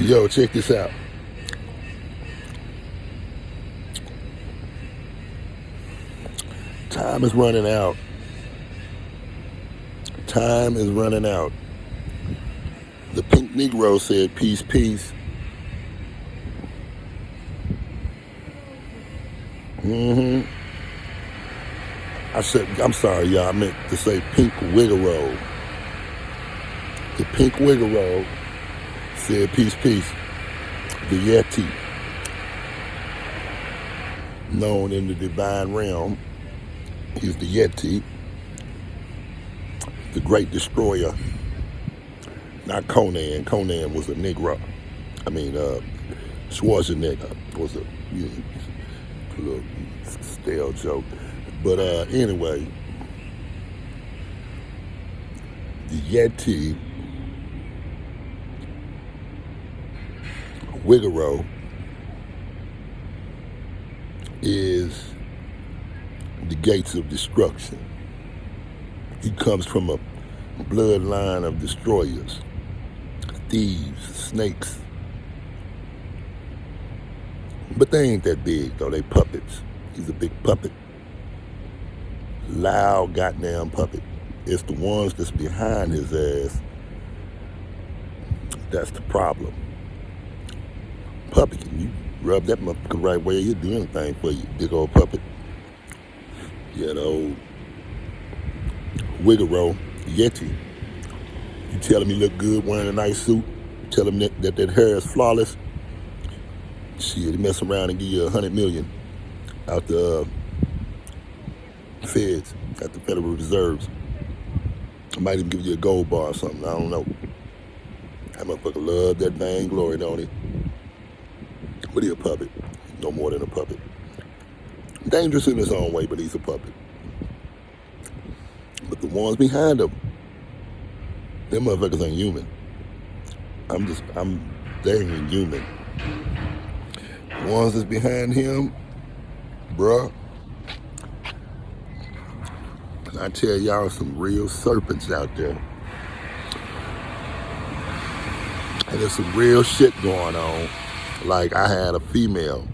Yo, check this out. Time is running out. Time is running out. The pink Negro said, peace, peace. I'm sorry, y'all. I meant to say pink Wiggle. The pink Wiggle said, peace, peace. The Yeti, known in the divine realm, he's the Yeti, the great destroyer. Not Conan. Conan was a Negro. Schwarzenegger was a little stale joke. But anyway, the Yeti, Wiggle, is the gates of destruction. He comes from a bloodline of destroyers, thieves, snakes. But they ain't that big, though. They puppets. He's a big puppet. Loud goddamn puppet. It's the ones that's behind his ass that's the problem. Puppet, can you rub that motherfucker the right way? He'll do anything for you, big old puppet. Yeah, the old Wiggle, Yeti. You tell him he look good wearing a nice suit. Tell him that hair is flawless. Shit, he mess around and give you $100 million out the feds, at the Federal Reserves. I might even give you a gold bar or something. I don't know. That motherfucker love that vainglory, don't he? But he a puppet. No more than a puppet. Dangerous in his own way, but he's a puppet. But the ones behind him, them motherfuckers ain't human. They ain't human. The ones that's behind him, bruh, I tell y'all, some real serpents out there. And there's some real shit going on. Like, I had a female,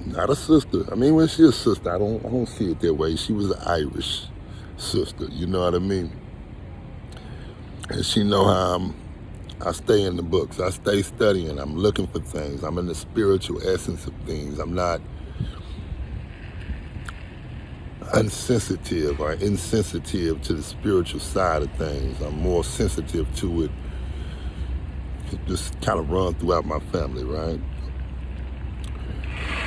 not a sister. I mean, when she's a sister, I don't see it that way. She was an Irish sister, you know what I mean? And she know how I stay in the books. I stay studying. I'm looking for things. I'm in the spiritual essence of things. I'm not unsensitive or insensitive to the spiritual side of things. I'm more sensitive to it. It just kind of run throughout my family, right?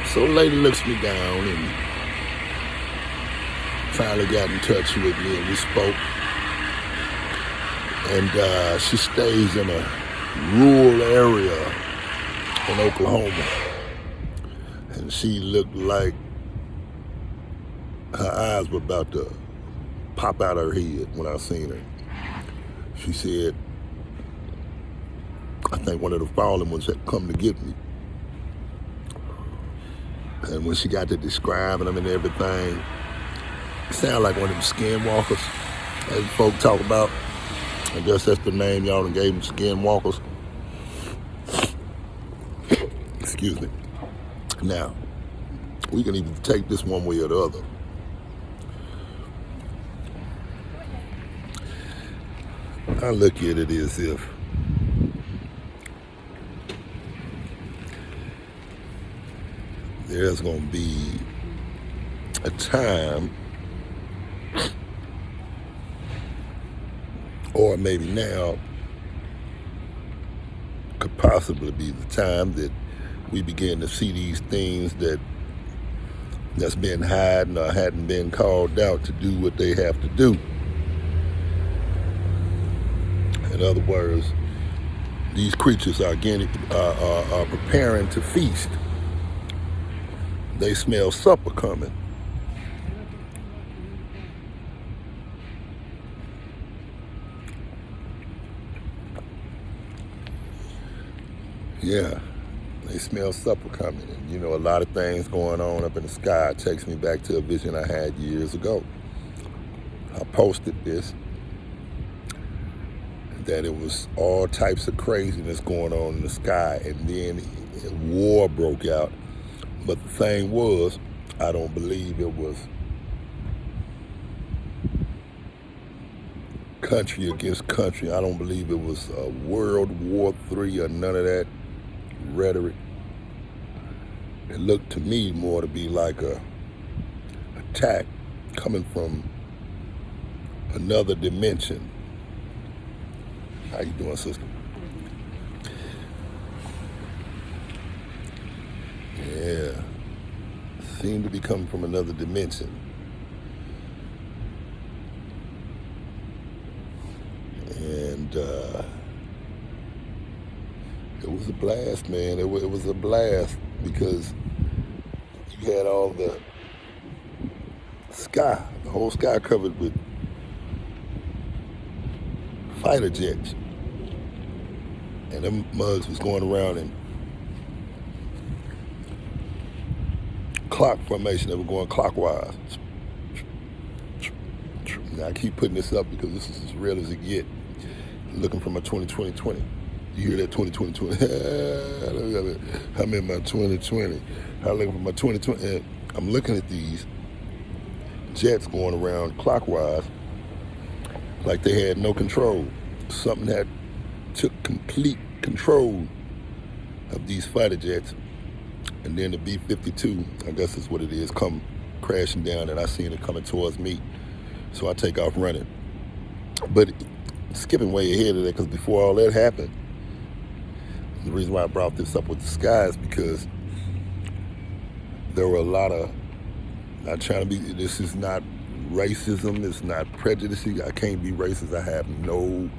So the lady looks me down and finally got in touch with me, and we spoke. And she stays in a rural area in Oklahoma. And she looked like her eyes were about to pop out of her head when I seen her. She said, I think one of the fallen ones had come to get me. And when she got to describing them and everything, it sounded like one of them skinwalkers, as folk talk about. I guess that's the name y'all done gave them, skinwalkers. Excuse me. Now, we can either take this one way or the other. I look at it as if there's going to be a time, or maybe now could possibly be the time that we begin to see these things that's been hiding or hadn't been called out to do what they have to do. In other words, these creatures are preparing to feast. They smell supper coming. Yeah, they smell supper coming. And, you know, a lot of things going on up in the sky. It takes me back to a vision I had years ago. I posted this. that it was all types of craziness going on in the sky, and then war broke out. But the thing was, I don't believe it was country against country. I don't believe it was World War III or none of that rhetoric. It looked to me more to be like a attack coming from another dimension. How you doing, sister? Yeah, seemed to be coming from another dimension. And it was a blast, man. It was a blast because you had all the sky, the whole sky covered with fighter jets. And them mugs was going around in clock formation. They were going clockwise. Now I keep putting this up because this is as real as it get. Looking for my 2020. You hear that 2020? I'm in my 2020. I'm looking for my 2020. And I'm looking at these jets going around clockwise like they had no control. Something that took complete control of these fighter jets. And then the B-52, I guess is what it is, come crashing down, and I seen it coming towards me. So I take off running. But skipping way ahead of that, because before all that happened, the reason why I brought this up with the sky is because there were a lot of, not trying to be, this is not racism, it's not prejudice. I can't be racist. I have no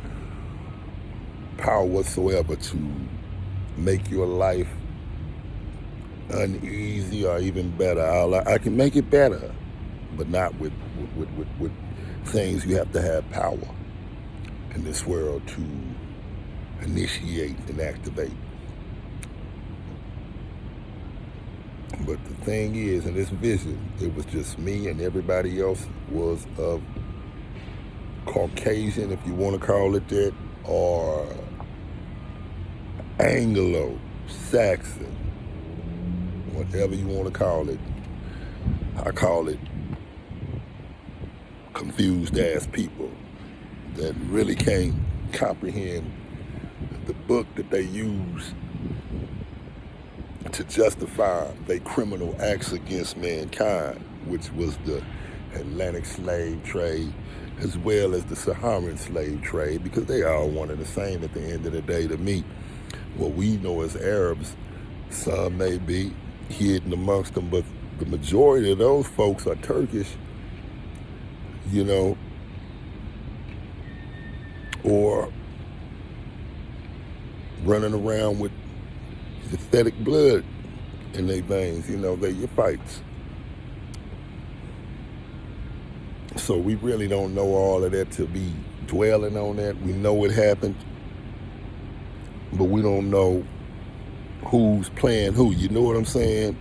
power whatsoever to make your life uneasy or even better. I can make it better, but not with things. You have to have power in this world to initiate and activate. But the thing is, in this vision, it was just me, and everybody else was of Caucasian, if you want to call it that, or Anglo-Saxon, whatever you want to call it. I call it confused ass people that really can't comprehend the book that they use to justify their criminal acts against mankind, which was the Atlantic slave trade as well as the Saharan slave trade, because they are one and the same at the end of the day to me. What we know as Arabs, some may be hidden amongst them, but the majority of those folks are Turkish, you know, or running around with synthetic blood in their veins. You know, they're your fights. So we really don't know all of that to be dwelling on that. We know it happened, but we don't know who's playing who. You know what I'm saying?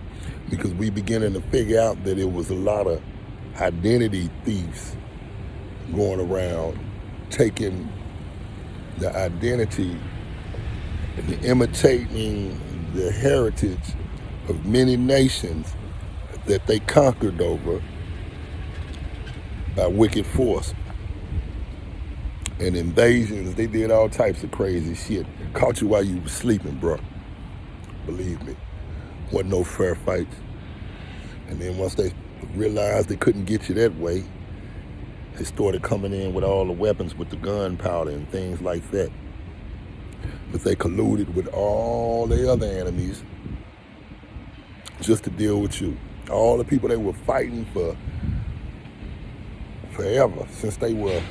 Because we beginning to figure out that it was a lot of identity thieves going around taking the identity and imitating the heritage of many nations that they conquered over by wicked force and invasions. They did all types of crazy shit. Caught you while you were sleeping, bro. Believe me. Wasn't no fair fights. And then once they realized they couldn't get you that way, they started coming in with all the weapons, with the gunpowder and things like that. But they colluded with all the other enemies just to deal with you. All the people they were fighting for forever, since they were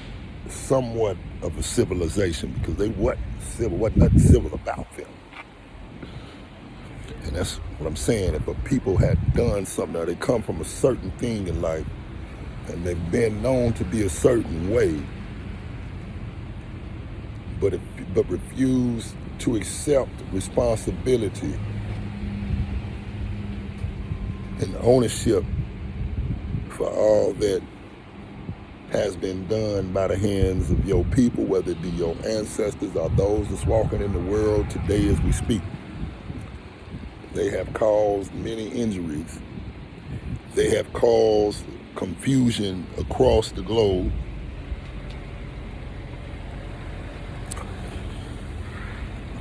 somewhat of a civilization, because they wasn't nothing civil about them. And that's what I'm saying. If a people had done something, or they come from a certain thing in life, and they've been known to be a certain way, but refuse to accept responsibility and ownership for all that has been done by the hands of your people, whether it be your ancestors or those that's walking in the world today as we speak. They have caused many injuries. They have caused confusion across the globe.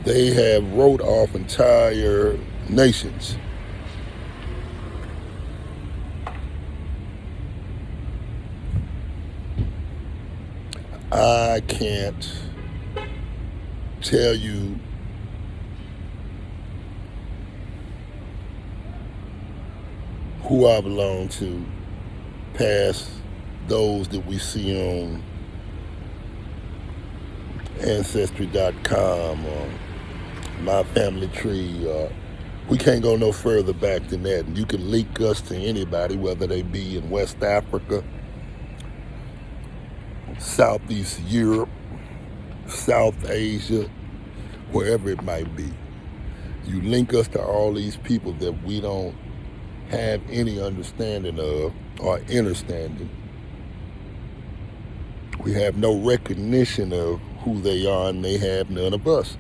They have wrote off entire nations. I can't tell you who I belong to past those that we see on Ancestry.com or My Family Tree. We can't go no further back than that. And you can link us to anybody, whether they be in West Africa, Southeast Europe, South Asia, wherever it might be. You link us to all these people that we don't have any understanding of or understanding. We have no recognition of who they are, and they have none of us.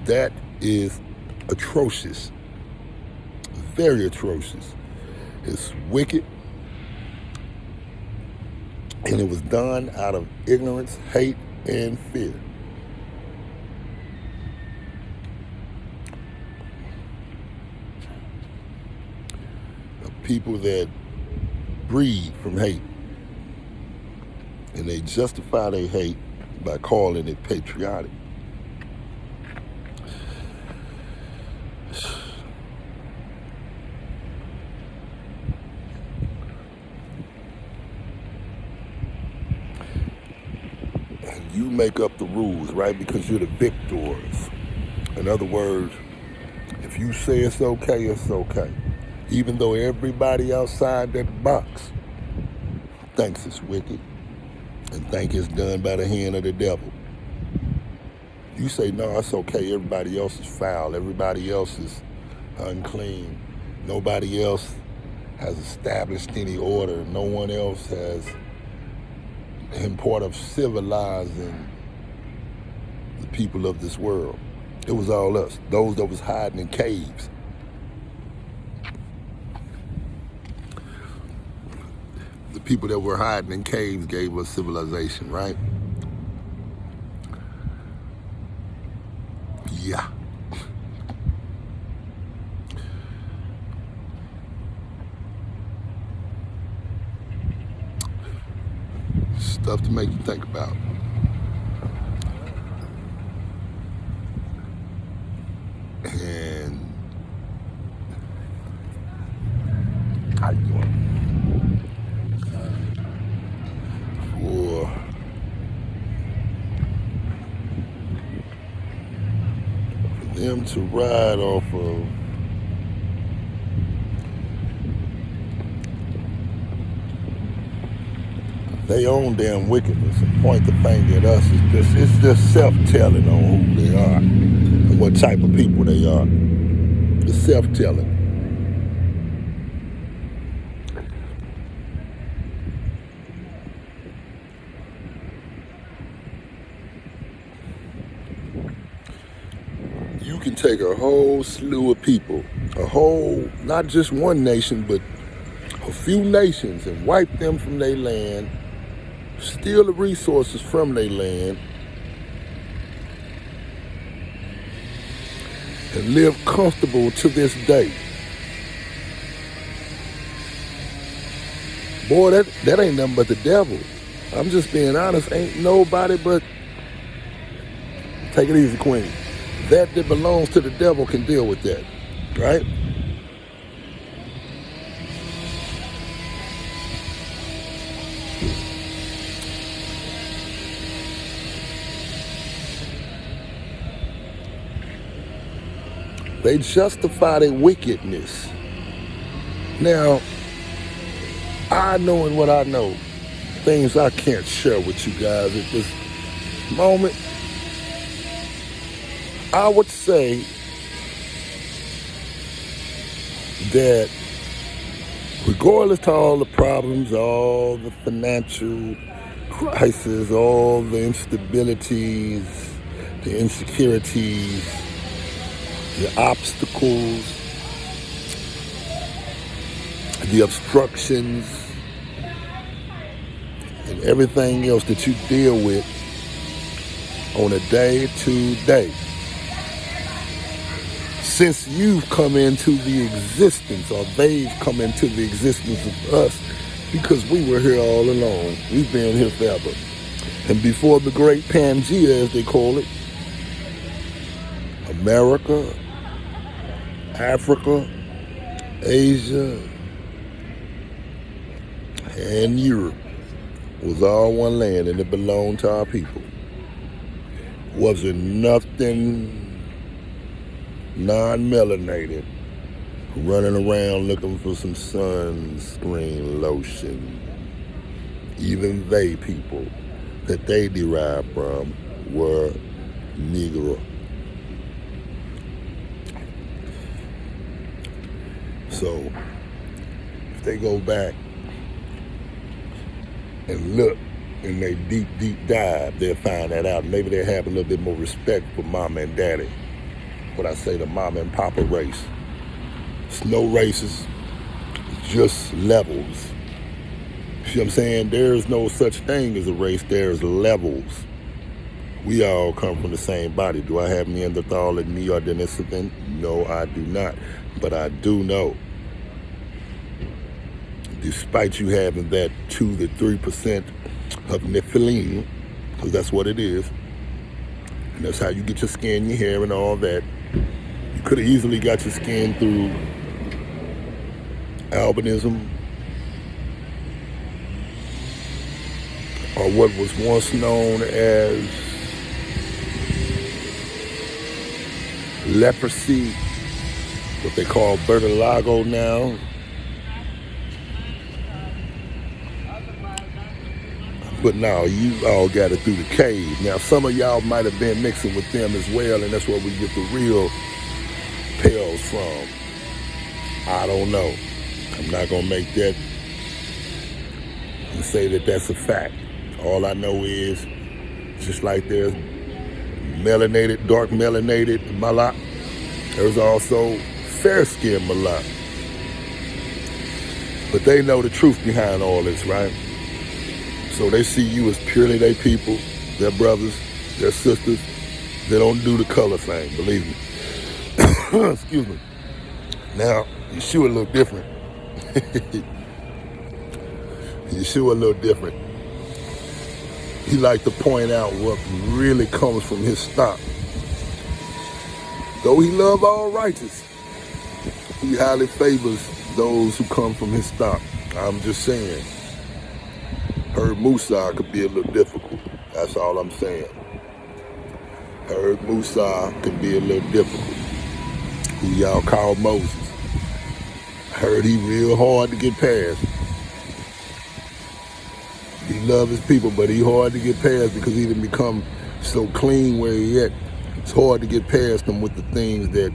That is atrocious, very atrocious. It's wicked, and it was done out of ignorance, hate, and fear. People that breed from hate, and they justify their hate by calling it patriotic. And you make up the rules, right? Because you're the victors. In other words, if you say it's okay, it's okay. Even though everybody outside that box thinks it's wicked and think it's done by the hand of the devil. You say, no, it's okay. Everybody else is foul. Everybody else is unclean. Nobody else has established any order. No one else has the import of civilizing the people of this world. It was all us, those that was hiding in caves. The people that were hiding in caves gave us civilization, right? Yeah. Stuff to make you think about. And how you doing? For them to ride off of their own damn wickedness and point the finger at us, it's just self-telling on who they are and what type of people they are. It's self-telling. You can take a whole slew of people, a whole, not just one nation, but a few nations, and wipe them from their land, steal the resources from their land, and live comfortable to this day. Boy, that ain't nothing but the devil. I'm just being honest. Ain't nobody but, take it easy, Queen. That belongs to the devil can deal with that, right? They justify their wickedness. Now, I knowing what I know, things I can't share with you guys at this moment, I would say that regardless to all the problems, all the financial crisis, all the instabilities, the insecurities, the obstacles, the obstructions, and everything else that you deal with on a day-to-day. Since you've come into the existence, or they've come into the existence of us, because we were here all along. We've been here forever. And before the great Pangea, as they call it, America, Africa, Asia, and Europe was all one land, and it belonged to our people. Wasn't nothing non-melanated running around looking for some sunscreen lotion. Even they people that they derived from were Negro. So if they go back and look in their deep dive, they'll find that out. Maybe they'll have a little bit more respect for mama and daddy. What I say, the mama and papa race. It's no races, just levels. See what I'm saying? There's no such thing as a race, there's levels. We all come from the same body. Do I have Neanderthal and me or Denisovan? No, I do not. But I do know, despite you having that 2 to 3% of Nephilim, because that's what it is, and that's how you get your skin, your hair, and all that. You could have easily got your skin through albinism, or what was once known as leprosy, what they call vertigo now. But no, you all got it through the cave. Now, some of y'all might have been mixing with them as well, and that's where we get the real pales from. I don't know. I'm not going to make that and say that that's a fact. All I know is, just like there's melanated, dark melanated Malak, there's also fair-skinned Malak. But they know the truth behind all this, right? So they see you as purely their people, their brothers, their sisters. They don't do the color thing, believe me. Excuse me. Now, Yeshua look different. Yeshua look different. He like to point out what really comes from his stock. Though he love all righteous, he highly favors those who come from his stock. I'm just saying. Herb Musa could be a little difficult. That's all I'm saying. Herb Musa could be a little difficult. Who y'all call Moses. Heard he real hard to get past. He love his people, but he hard to get past because he didn't become so clean where he at. It's hard to get past him with the things that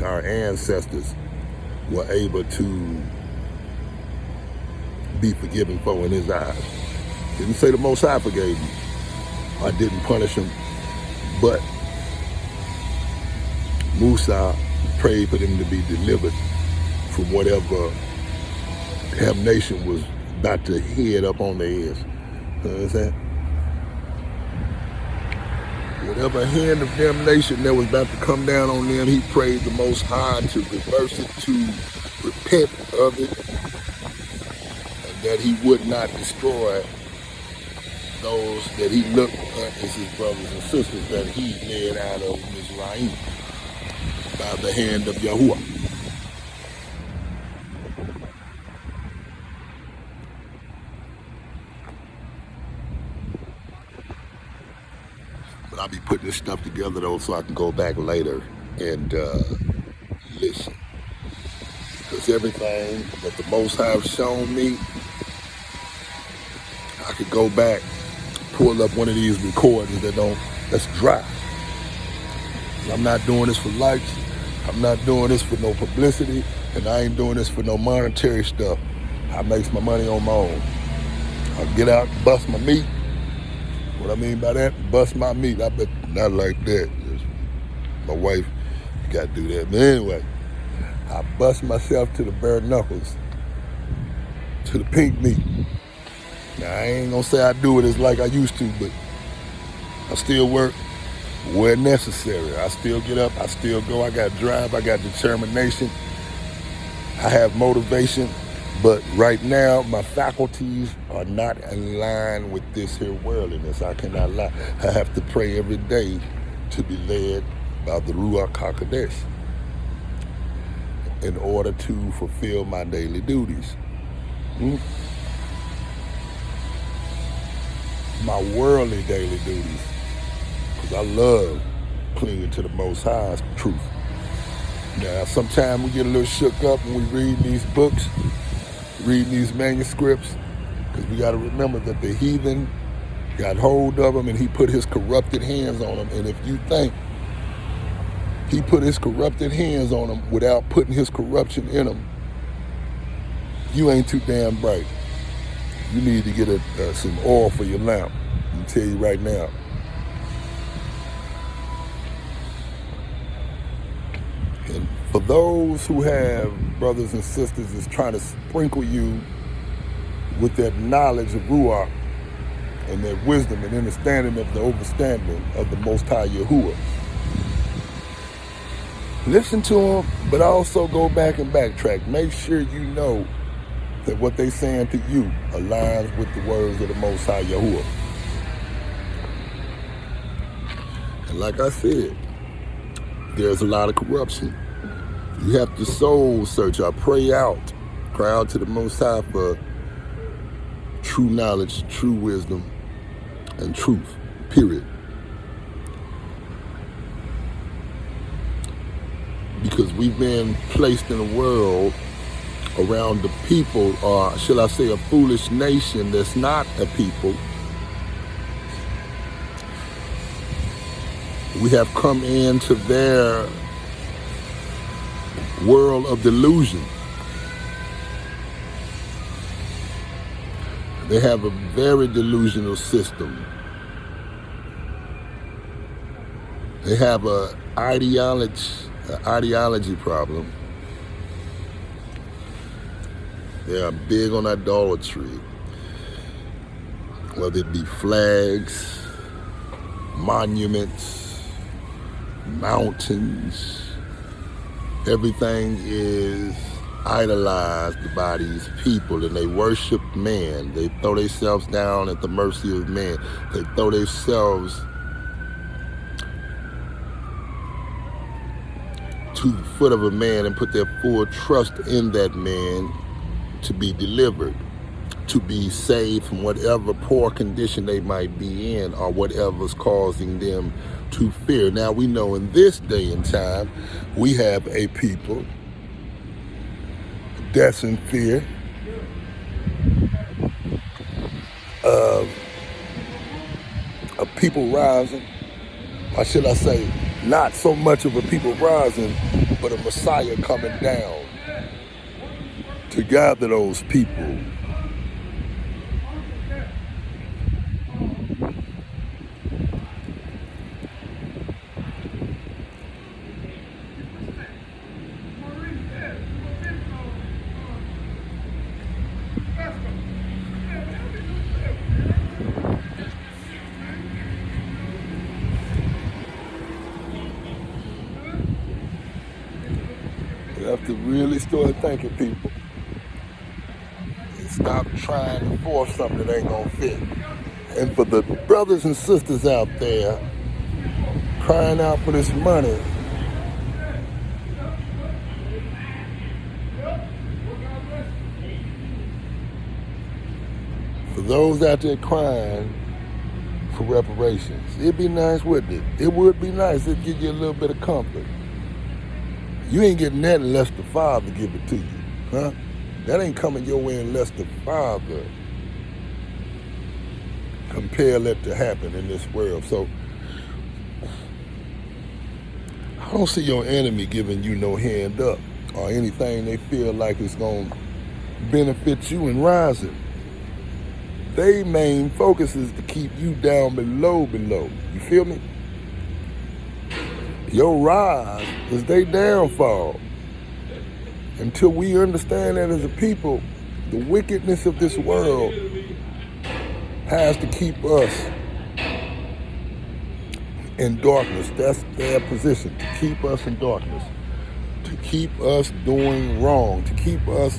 our ancestors were able to be forgiven for in his eyes. Didn't say the Most High forgave him. I didn't punish him, but Musa prayed for them to be delivered from whatever damnation was about to head up on their heads. You know what I'm saying? Whatever hand of damnation that was about to come down on them, he prayed the Most High to reverse it, to repent of it, and that he would not destroy those that he looked at as his brothers and sisters that he led out of Mizraim by the hand of Yahuwah. But I'll be putting this stuff together though so I can go back later and listen. Because everything that the Most High have shown me, I could go back, pull up one of these recordings that's dry. I'm not doing this for likes. I'm not doing this for no publicity. And I ain't doing this for no monetary stuff. I makes my money on my own. I get out, bust my meat. What I mean by that, bust my meat. I bet not like that. My wife got to do that. But anyway, I bust myself to the bare knuckles, to the pink meat. Now, I ain't going to say I do it as like I used to, but I still work where necessary. I still get up, I still go. I got drive, I got determination. I have motivation. But right now, my faculties are not in line with this here worldliness. I cannot lie. I have to pray every day to be led by the Ruach HaKodesh in order to fulfill my daily duties. My worldly daily duties. Because I love clinging to the Most High's truth. Now, sometimes we get a little shook up when we read these books, reading these manuscripts, because we got to remember that the heathen got hold of them and he put his corrupted hands on them. And if you think he put his corrupted hands on them without putting his corruption in them, you ain't too damn bright. You need to get some oil for your lamp. I'll tell you right now. And for those who have brothers and sisters that's trying to sprinkle you with that knowledge of Ruach and that wisdom and understanding of the overstanding of the Most High Yahuwah, listen to them, but also go back and backtrack. Make sure you know that what they saying to you aligns with the words of the Most High Yahuwah. And like I said, there's a lot of corruption. You have to soul search or pray out, cry out to the Most High for true knowledge, true wisdom, and truth, period. Because we've been placed in a world around the people, or shall I say a foolish nation that's not a people. We have come into their world of delusion. They have a very delusional system. They have an ideology problem. They are big on idolatry, whether it be flags, monuments, mountains. Everything is idolized by these people, and they worship man. They throw themselves down at the mercy of man. They throw themselves to the foot of a man and put their full trust in that man to be delivered, to be saved from whatever poor condition they might be in or whatever's causing them to fear. Now we know in this day and time, we have a people that's in fear of a people rising, or should I say, not so much of a people rising, but a Messiah coming down to gather those people. You have to really start thinking, people. And stop trying to force something that ain't gonna fit. And for the brothers and sisters out there crying out for this money, for those out there crying for reparations, it'd be nice, wouldn't it? It would be nice. It'd give you a little bit of comfort. You ain't getting that unless the Father give it to you, huh? That ain't coming your way unless the Father compel it to happen in this world. So I don't see your enemy giving you no hand up. or anything they feel like is going to benefit you in rising. Their main focus is to keep you down below. You feel me? Your rise is their downfall. Until we understand that as a people, the wickedness of this world has to keep us in darkness. That's their position, to keep us in darkness, to keep us doing wrong, to keep us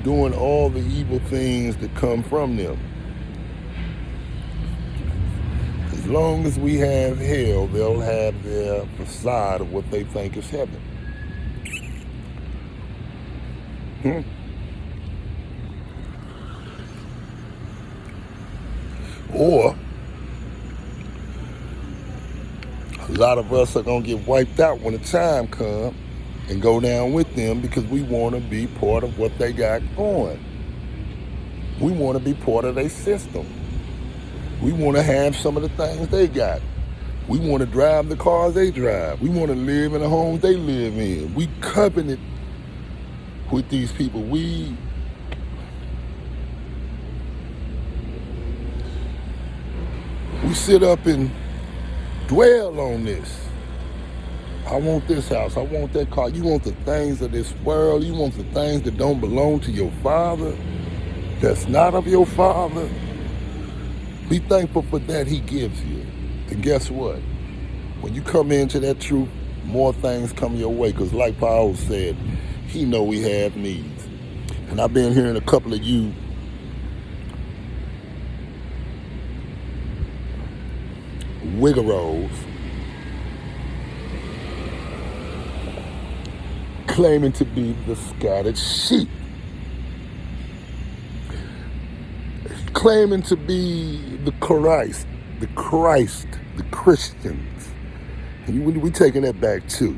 doing all the evil things that come from them. As long as we have hell, they'll have their facade of what they think is heaven. Or a lot of us are going to get wiped out when the time comes and go down with them because we want to be part of what they got going. We want to be part of their system. We want to have some of the things they got. We want to drive the cars they drive. We want to live in the homes they live in. We covenant with these people. We sit up and dwell on this. I want this house. I want that car. You want the things of this world. You want the things that don't belong to your father, that's not of your father. Be thankful for that he gives you. And guess what? When you come into that truth, more things come your way. Because like Paul said, he know we have needs. And I've been hearing a couple of you wiggeros claiming to be the scattered sheep, claiming to be the Christ, the Christians. And we taking that back too.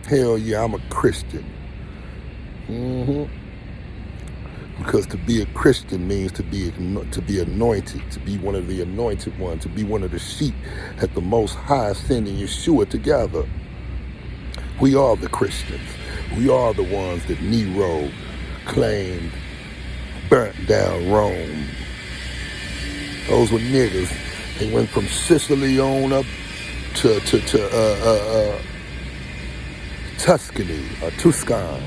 Hell yeah, I'm a Christian. Because to be a Christian means to be anointed, to be one of the anointed ones, to be one of the sheep that the Most High sending Yeshua together. We are the Christians. We are the ones that Nero claimed burnt down Rome. Those were niggas. They went from Sicily on up to Tuscany or Tuscan.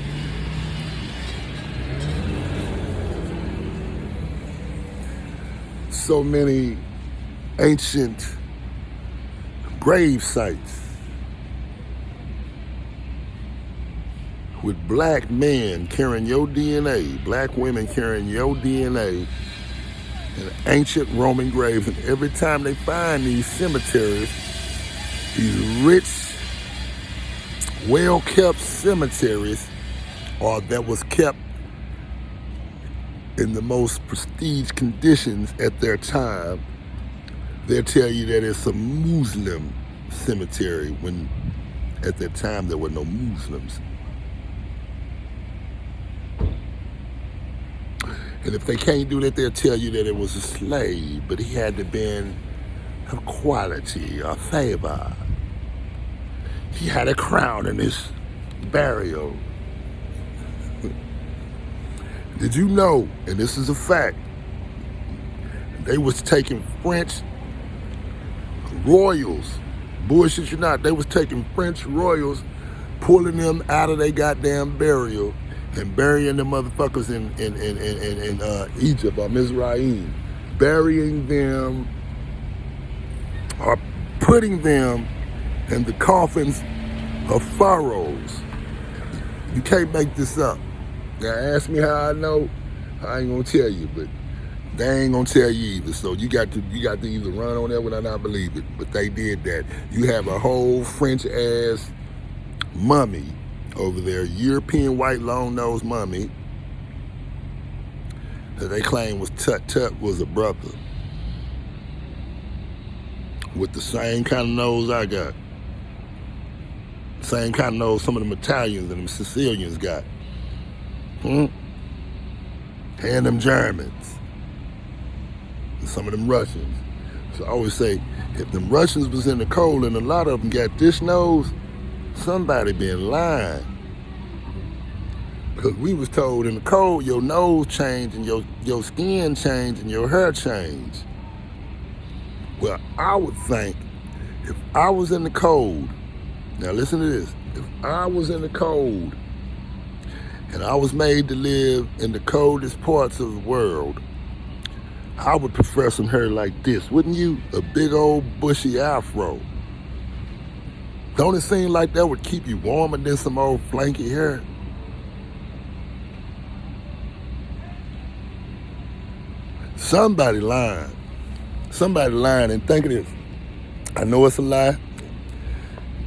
So many ancient grave sites with black men carrying your DNA, black women carrying your DNA in ancient Roman graves. And every time they find these cemeteries, these rich, well-kept cemeteries, or that was kept in the most prestige conditions at their time, they'll tell you that it's a Muslim cemetery when at that time there were no Muslims. And if they can't do that, they'll tell you that it was a slave, but he had to been of quality or favor. He had a crown in his burial. Did you know, and this is a fact, they was taking French royals, bullshit you not, they was taking French royals, pulling them out of their goddamn burial and burying the motherfuckers in Egypt or Mizraim, burying them or putting them in the coffins of pharaohs. You can't make this up. Now ask me how I know, I ain't gonna tell you, but they ain't gonna tell you either. So you got to either run on that one or not believe it. But they did that. You have a whole French ass mummy over there, European white long-nosed mummy that they claim was Tut was a brother with the same kind of nose I got, same kind of nose some of them Italians and them Sicilians got, and them Germans and some of them Russians. So I always say, if them Russians was in the cold and a lot of them got this nose, somebody been lying. Because we was told in the cold, your nose change and your skin change and your hair change. Well, I would think if I was in the cold, now listen to this, if I was in the cold and I was made to live in the coldest parts of the world, I would prefer some hair like this, wouldn't you? A big old bushy afro. Don't it seem like that would keep you warmer than some old flanky hair? Somebody lying. Somebody lying, and think of this. I know it's a lie,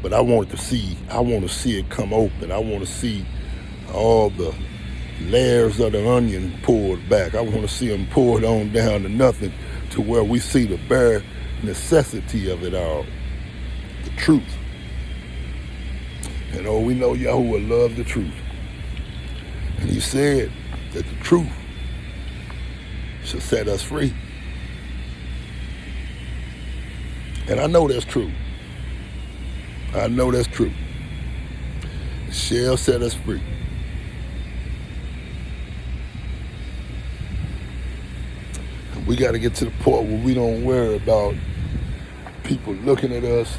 but I want to see it come open. I want to see all the layers of the onion pulled back. I want to see them poured on down to nothing, to where we see the bare necessity of it all, the truth. And we know Yahuwah loved the truth. And he said that the truth shall set us free. And I know that's true. I know that's true. It shall set us free. And we got to get to the point where we don't worry about people looking at us,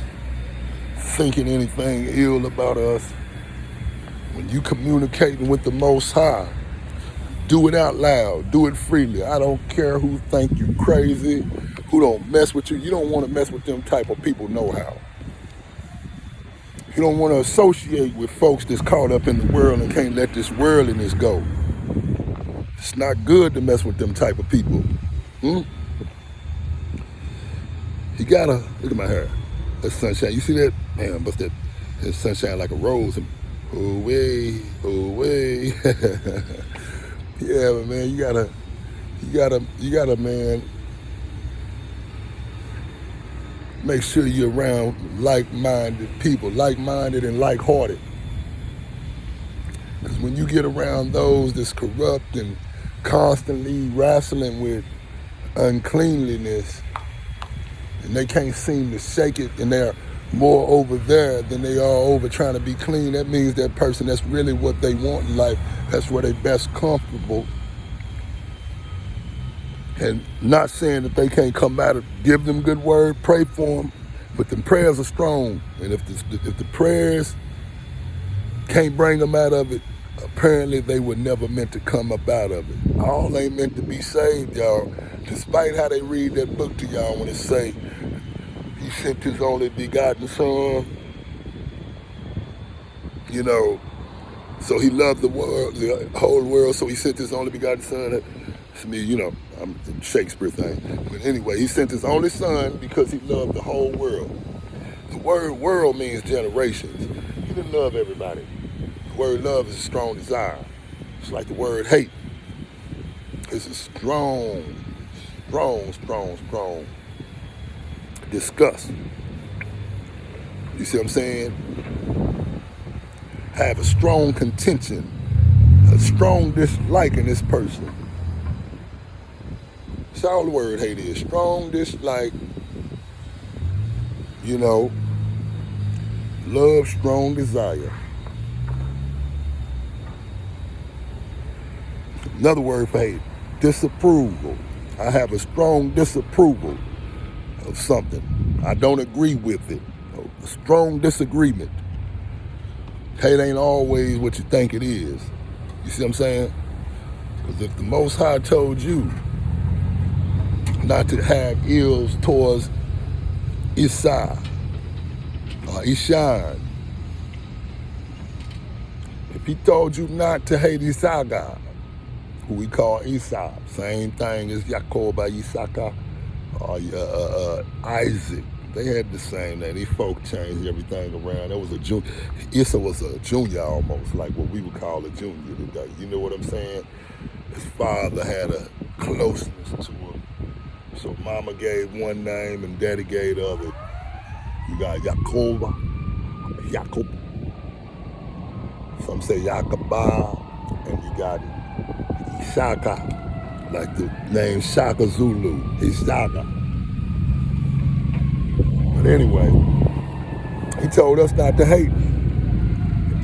thinking anything ill about us. When you communicating with the Most High, do it out loud, do it freely. I don't care who think you crazy, who don't mess with you. You don't want to mess with them type of people no how. You don't want to associate with folks that's caught up in the world and can't let this worldliness go. It's not good to mess with them type of people. You gotta, look at my hair. That's sunshine. You see that? Man, but that sunshine like a rose. Oh way. Yeah, but man, you gotta, man, make sure you're around like-minded people, like-minded and like-hearted. Because when you get around those that's corrupt and constantly wrestling with uncleanliness, and they can't seem to shake it, and they're more over there than they are over trying to be clean, that means that person, that's really what they want in life. That's where they best comfortable. And not saying that they can't come out and give them good word, pray for them, but the prayers are strong. And if the prayers can't bring them out of it, apparently they were never meant to come up out of it. All ain't meant to be saved, y'all. Despite how they read that book to y'all when it say, he sent his only begotten son, so he loved the world, the whole world, so he sent his only begotten son. To me, I'm Shakespeare thing. But anyway, he sent his only son because he loved the whole world. The word world means generations. He didn't love everybody. The word love is a strong desire. It's like the word hate. It's a strong disgust. You see what I'm saying? Have a strong contention, a strong dislike in this person. That's all the word hate is. Strong dislike, love, strong desire. Another word for hate, disapproval. I have a strong disapproval of something. I don't agree with it. A strong disagreement. Hate ain't always what you think it is. You see what I'm saying? Because if the Most High told you not to have ills towards Isai or Ishan, if he told you not to hate Isaga, who we call Esau, same thing as Jacob, Isaka, or Isaac, they had the same name. These folk changed everything around. That was a junior. Issa was a junior almost, like what we would call a junior today. You know what I'm saying? His father had a closeness to him. So mama gave one name and daddy gave the other. You got Jacob. Some say Yakaba, and you got Ishaka, like the name Shaka Zulu, Ishaka. But anyway, he told us not to hate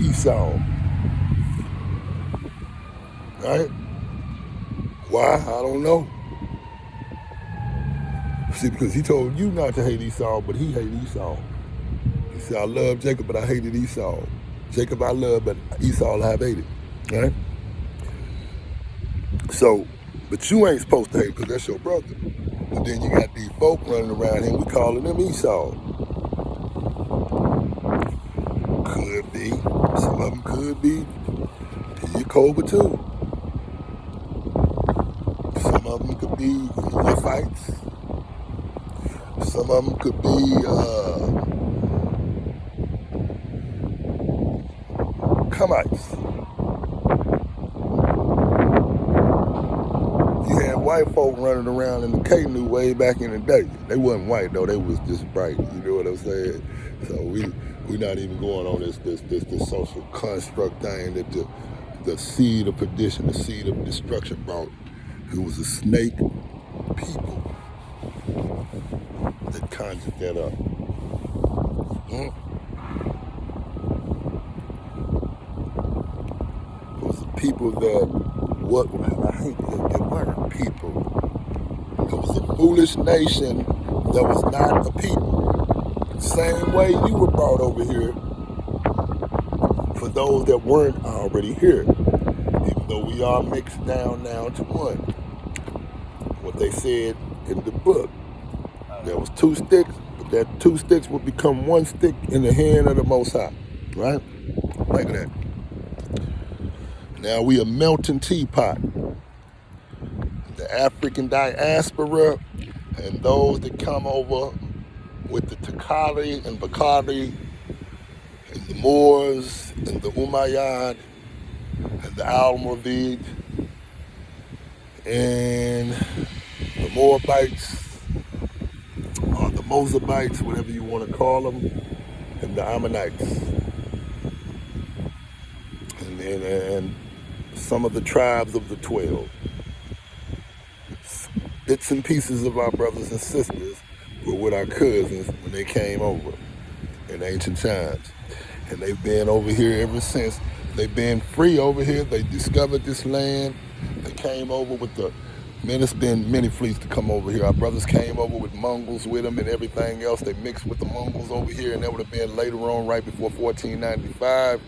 Esau. right? Why? I don't know. See, because he told you not to hate Esau, but he hated Esau. He said, I love Jacob, but I hated Esau. Jacob I love, but Esau I hated. Right? So, but you ain't supposed to hate because that's your brother. But then you got these folk running around here, we calling them Esau. Could be. Some of them could be Yakoba too. Some of them could be Nephites. Some of them could be Kamites. You had white folk running around in the canoe way back in the day. They wasn't white though; they was just bright. You know what I'm saying? So we're not even going on this social construct thing that the seed of perdition, the seed of destruction brought. It was a snake people that conjured that up. It was the people that they weren't people. It was a foolish nation that was not a people. Same way you were brought over here for those that weren't already here. Even though we are mixed down now to one. What they said in the book. There was two sticks, but that two sticks would become one stick in the hand of the Most High. Right? Like that. Now we a melting teapot. The African diaspora and those that come over with the Takari and Bakari and the Moors and the Umayyad and the Almoravid and the Moabites or the Mozabites, whatever you want to call them, and the Ammonites and some of the tribes of the 12. Bits and pieces of our brothers and sisters were with our cousins when they came over in ancient times. And they've been over here ever since. They've been free over here. They discovered this land. They came over with it's been many fleets to come over here. Our brothers came over with Mongols with them and everything else. They mixed with the Mongols over here, and that would have been later on, right before 1495.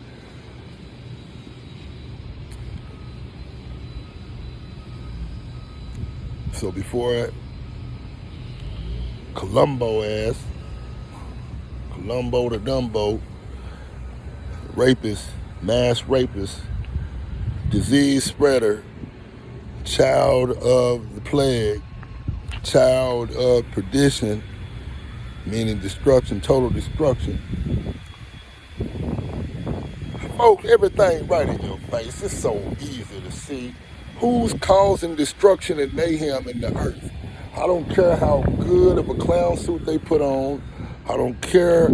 So before Columbo the Dumbo, rapist, mass rapist, disease spreader, child of the plague, child of perdition, meaning destruction, total destruction. Folks, everything right in your face. It's so easy to see who's causing destruction and mayhem in the earth. I don't care how good of a clown suit they put on. I don't care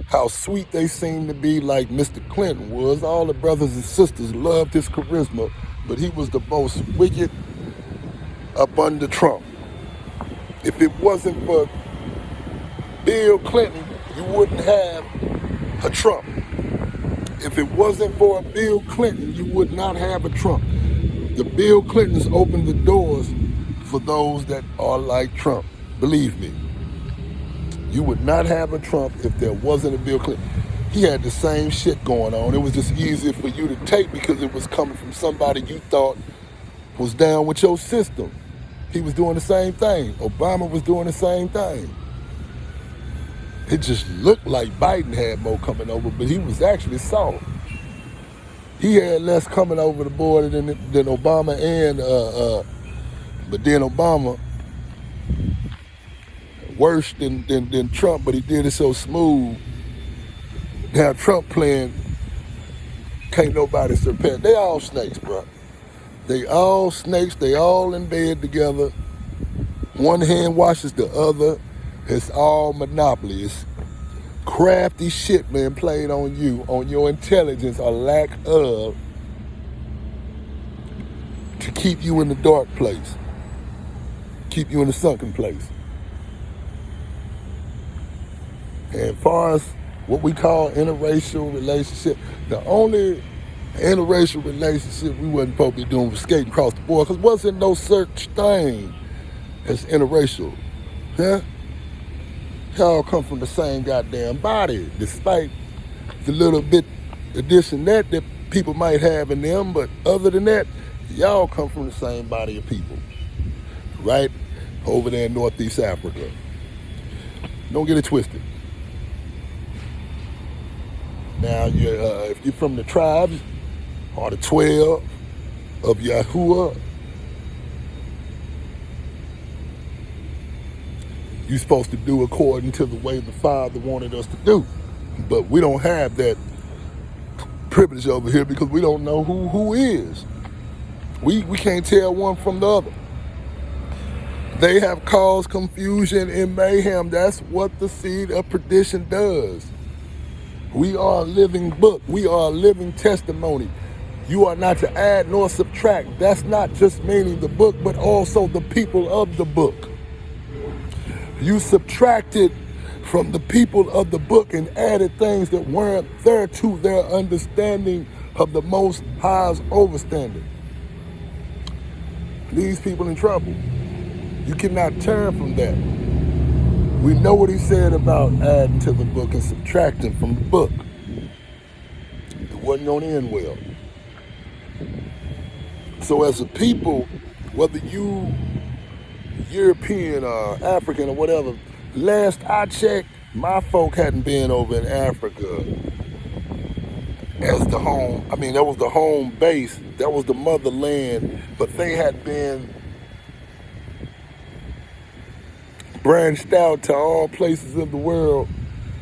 how sweet they seem to be, like Mr. Clinton was. All the brothers and sisters loved his charisma, but he was the most wicked up under Trump. If it wasn't for Bill Clinton, you wouldn't have a Trump. If it wasn't for Bill Clinton, you would not have a Trump. The Bill Clintons opened the doors for those that are like Trump. Believe me. You would not have a Trump if there wasn't a Bill Clinton. He had the same shit going on. It was just easier for you to take because it was coming from somebody you thought was down with your system. He was doing the same thing. Obama was doing the same thing. It just looked like Biden had more coming over, but he was actually soft. He had less coming over the border than Obama but then Obama worse than Trump, but he did it so smooth. Now Trump playing, can't nobody surpass. They all snakes, bro. They all snakes. They all in bed together. One hand washes the other. It's all monopoly. It's crafty shit, man, played on you, on your intelligence or lack of, to keep you in the dark place, keep you in the sunken place. And as far as what we call interracial relationship, the only Interracial relationship we wasn't supposed to be doing was skating across the board because wasn't no such thing as interracial. Huh? Y'all come from the same goddamn body, despite the little bit of this and that people might have in them, but other than that, y'all come from the same body of people, right? Over there in Northeast Africa. Don't get it twisted. Now, if you're from the tribes or the 12 of Yahuwah, you're supposed to do according to the way the Father wanted us to do. But we don't have that privilege over here because we don't know who is. We can't tell one from the other. They have caused confusion and mayhem. That's what the seed of perdition does. We are a living book. We are a living testimony. You are not to add nor subtract. That's not just meaning the book, but also the people of the book. You subtracted from the people of the book and added things that weren't there to their understanding of the Most High's overstanding. These people in trouble. You cannot turn from that. We know what he said about adding to the book and subtracting from the book. It wasn't going to end well. So as a people, whether you European or African or whatever, last I checked, my folk hadn't been over in Africa as the home. I mean, that was the home base. That was the motherland. But they had been branched out to all places of the world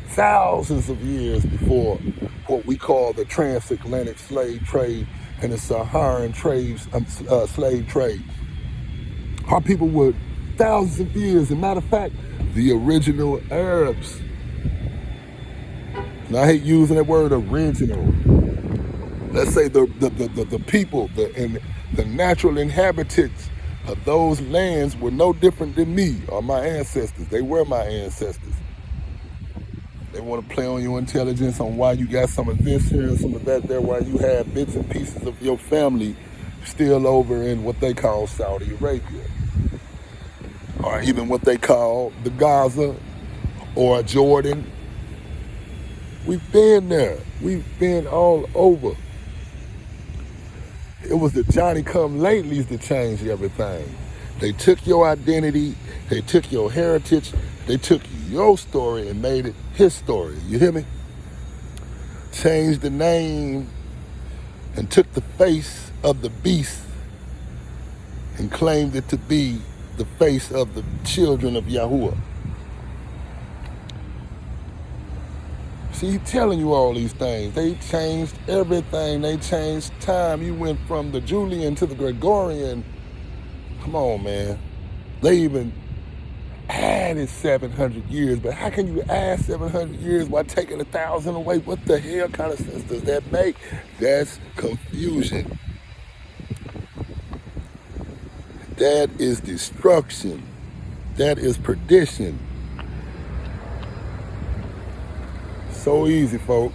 thousands of years before what we call the transatlantic slave trade and the Saharan slave trade. Our people were thousands of years. As a matter of fact, the original Arabs, and I hate using that word original, let's say the people, the natural inhabitants of those lands were no different than me or my ancestors. They were my ancestors. They want to play on your intelligence on why you got some of this here and some of that there, why you have bits and pieces of your family still over in what they call Saudi Arabia, or even what they call the Gaza or Jordan. We've been there. We've been all over. It was the Johnny-come-latelys that changed everything. They took your identity, they took your heritage, they took your story and made it his story. You hear me? Changed the name and took the face of the beast and claimed it to be the face of the children of Yahuwah. See, he's telling you all these things. They changed everything. They changed time. You went from the Julian to the Gregorian. Come on, man. They even added 700 years. But how can you add 700 years while taking 1,000 away? What the hell kind of sense does that make? That's confusion. That is destruction. That is perdition. So easy, folk.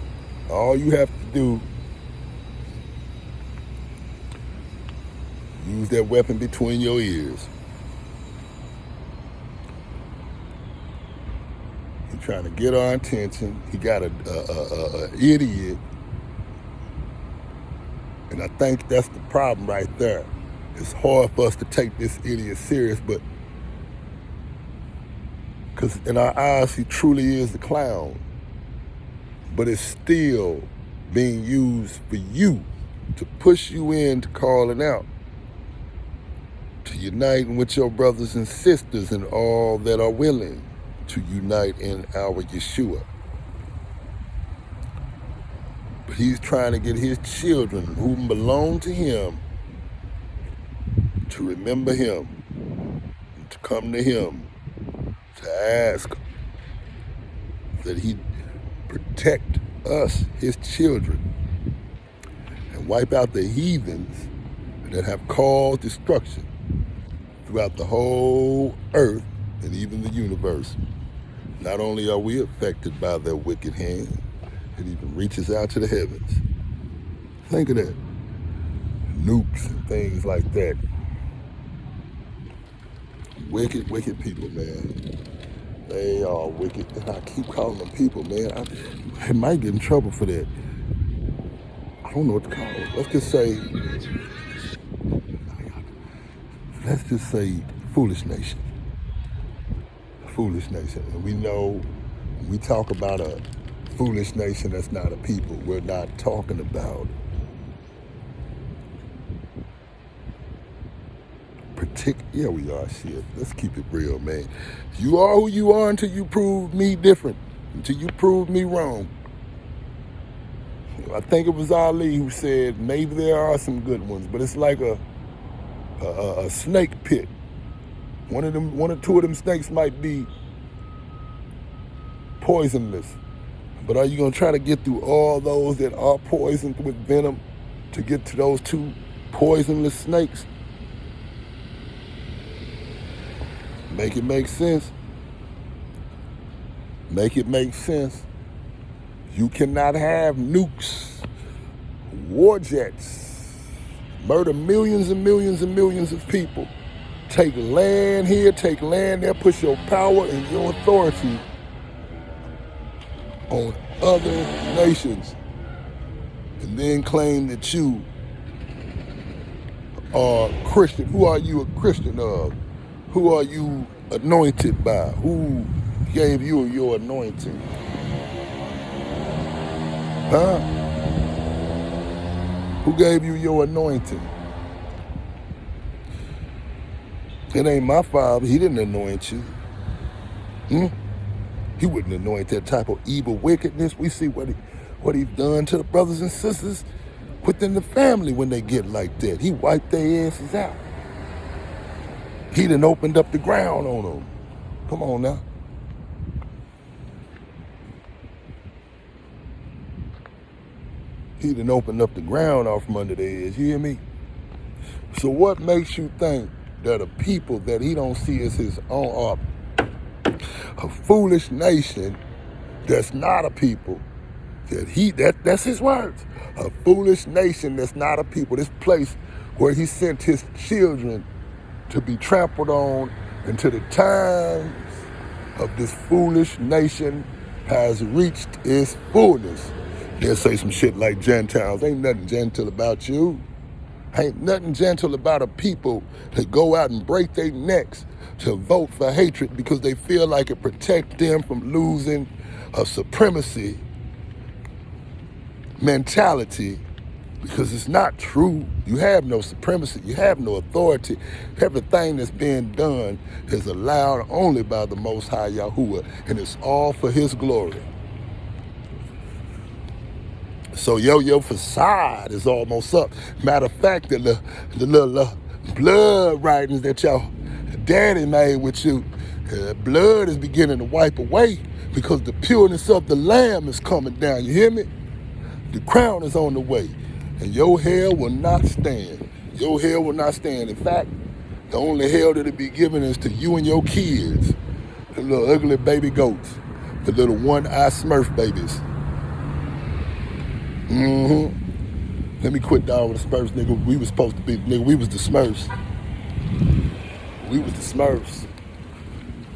All you have to do, use that weapon between your ears. He's trying to get our attention. He got a idiot. And I think that's the problem right there. It's hard for us to take this idiot serious, but because in our eyes, he truly is the clown. But it's still being used for you to push you into calling out, to uniting with your brothers and sisters and all that are willing to unite in our Yeshua. But he's trying to get his children who belong to him to remember him, to come to him, to ask that he protect us, his children, and wipe out the heathens that have caused destruction throughout the whole earth and even the universe. Not only are we affected by their wicked hand, it even reaches out to the heavens. Think of that. Nukes and things like that. Wicked, wicked people, man. They are wicked. And I keep calling them people, man. I might get in trouble for that. I don't know what to call it. Let's just say foolish nation. Foolish nation. And we know when we talk about a foolish nation that's not a people, we're not talking about yeah, we are. Shit. Let's keep it real, man. You are who you are until you prove me different, until you prove me wrong. I think it was Ali who said maybe there are some good ones, but it's like a snake pit. One or two of them snakes might be poisonless, but are you gonna try to get through all those that are poisoned with venom to get to those two poisonless snakes? Make it make sense. Make it make sense. You cannot have nukes, war jets, murder millions and millions and millions of people, take land here, take land there, push your power and your authority on other nations, and then claim that you are Christian. Who are you a Christian of? Who are you anointed by? Who gave you your anointing? Huh? Who gave you your anointing? It ain't my father. He didn't anoint you. He wouldn't anoint that type of evil wickedness. We see what he's done to the brothers and sisters within the family when they get like that. He wiped their asses out. He done opened up the ground on them. Come on now. He done opened up the ground off from under their ears. You hear me? So what makes you think that a people that he don't see as his own, a foolish nation that's not a people, that's his words, a foolish nation that's not a people, this place where he sent his children to be trampled on until the times of this foolish nation has reached its fullness. They'll say some shit like Gentiles. Ain't nothing gentle about you. Ain't nothing gentle about a people that go out and break their necks to vote for hatred because they feel like it protects them from losing a supremacy mentality, because it's not true. You have no supremacy. You have no authority. Everything that's being done is allowed only by the Most High Yahuwah, and it's all for his glory. So your facade is almost up. Matter of fact, the little blood writings that your daddy made with you, blood is beginning to wipe away because the pureness of the Lamb is coming down. You hear me? The crown is on the way, and your hair will not stand. Your hair will not stand. In fact, the only hair that'll be given is to you and your kids, the little ugly baby goats, the little one-eye Smurf babies. Let me quit down with the Smurfs, nigga. We was supposed to be, nigga, we was the Smurfs. We was the Smurfs.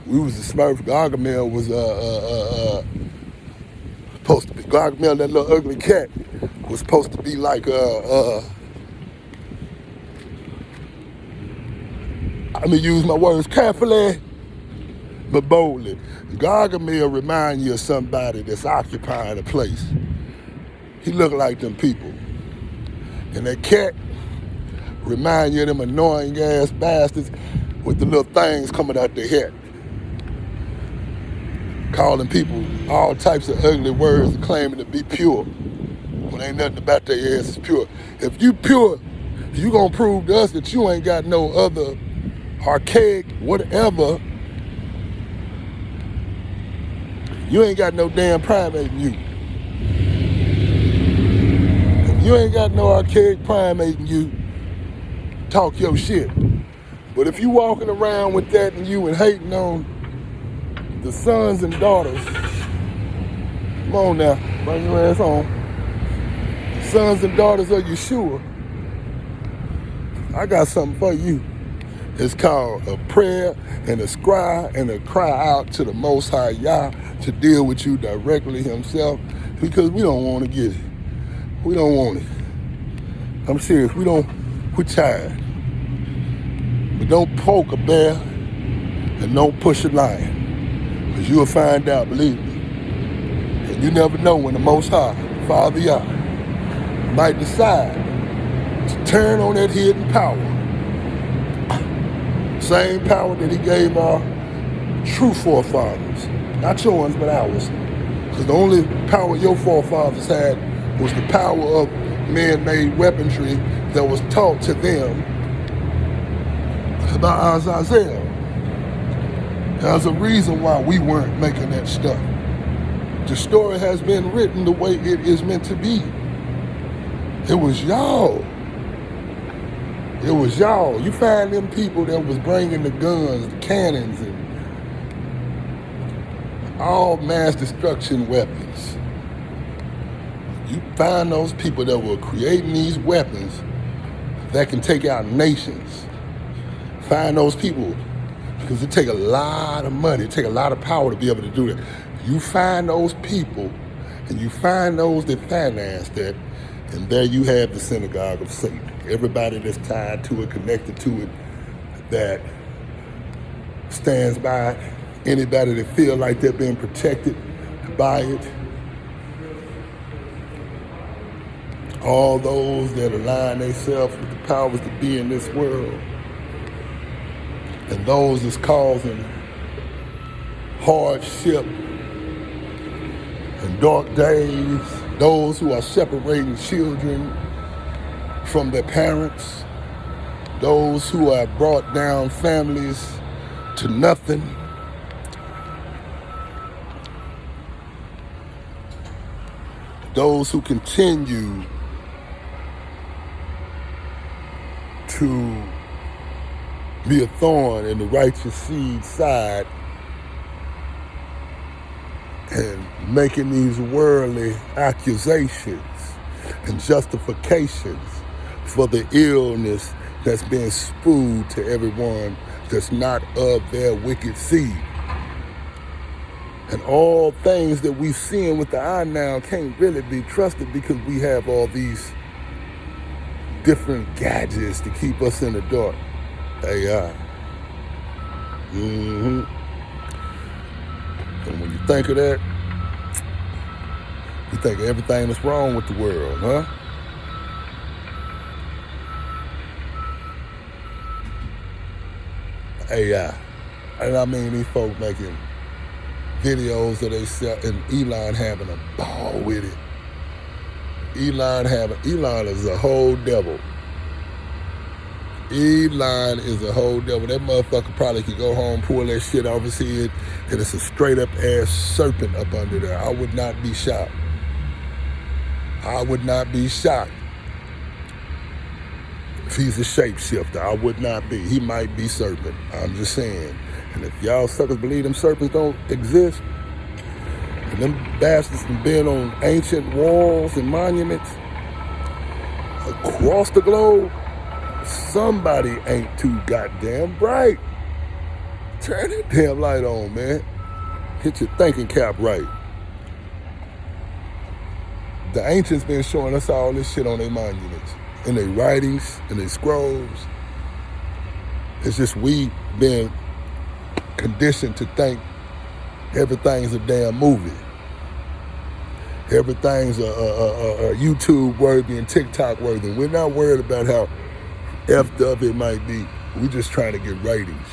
We was the Smurfs. Gargamel was supposed to be, Gargamel, that little ugly cat, was supposed to be like I'm gonna use my words carefully but boldly. Gargamel remind you of somebody that's occupying a place. He look like them people. And that cat remind you of them annoying ass bastards with the little things coming out their head, calling people all types of ugly words and claiming to be pure when ain't nothing about their ass is pure. If you pure, you gonna prove to us that you ain't got no other archaic whatever. You ain't got no damn primate in you. If you ain't got no archaic primate in you, talk your shit. But if you walking around with that in you and hating on the sons and daughters, come on now, bring your ass on. sons and daughters of Yeshua, I got something for you. It's called a prayer and a cry and a cry out to the Most High Yah to deal with you directly himself, because we don't want to get it. We don't want it. I'm serious. We're tired. But don't poke a bear and don't push a lion, because you'll find out, believe me. And you never know when the Most High, Father Yah, might decide to turn on that hidden power. Same power that he gave our true forefathers. Not yours, but ours. Because the only power your forefathers had was the power of man-made weaponry that was taught to them by Azazel. There's a reason why we weren't making that stuff. The story has been written the way it is meant to be. It was y'all. It was y'all. You find them people that was bringing the guns, the cannons, and all mass destruction weapons. You find those people that were creating these weapons that can take out nations. Find those people, because it take a lot of money, it take a lot of power to be able to do that. You find those people, and you find those that finance that, and there you have the synagogue of Satan. Everybody that's tied to it, connected to it, that stands by it. Anybody that feel like they're being protected by it. All those that align themselves with the powers that be in this world. And those that's causing hardship and dark days. Those who are separating children from their parents, those who have brought down families to nothing, those who continue to be a thorn in the righteous seed side and making these worldly accusations and justifications for the illness that's being spewed to everyone that's not of their wicked seed. And all things that we've seen with the eye now can't really be trusted, because we have all these different gadgets to keep us in the dark. AI. And when you think of that, you think of everything that's wrong with the world, huh? AI. And I mean, these folks making videos of themselves, and Elon having a ball with it. Elon is a whole devil. Elon is a whole devil. That motherfucker probably could go home, pull that shit off his head, and it's a straight up ass serpent up under there. I would not be shocked. I would not be shocked if he's a shapeshifter. I would not be. He might be serpent. I'm just saying. And if y'all suckers believe them serpents don't exist, and them bastards have been on ancient walls and monuments across the globe, somebody ain't too goddamn bright. Turn that damn light on, man. Hit your thinking cap right. The ancients been showing us all this shit on their monuments, in their writings, in their scrolls. It's just we been conditioned to think everything's a damn movie. Everything's a YouTube worthy and TikTok worthy. We're not worried about how effed up it might be. We're just trying to get ratings.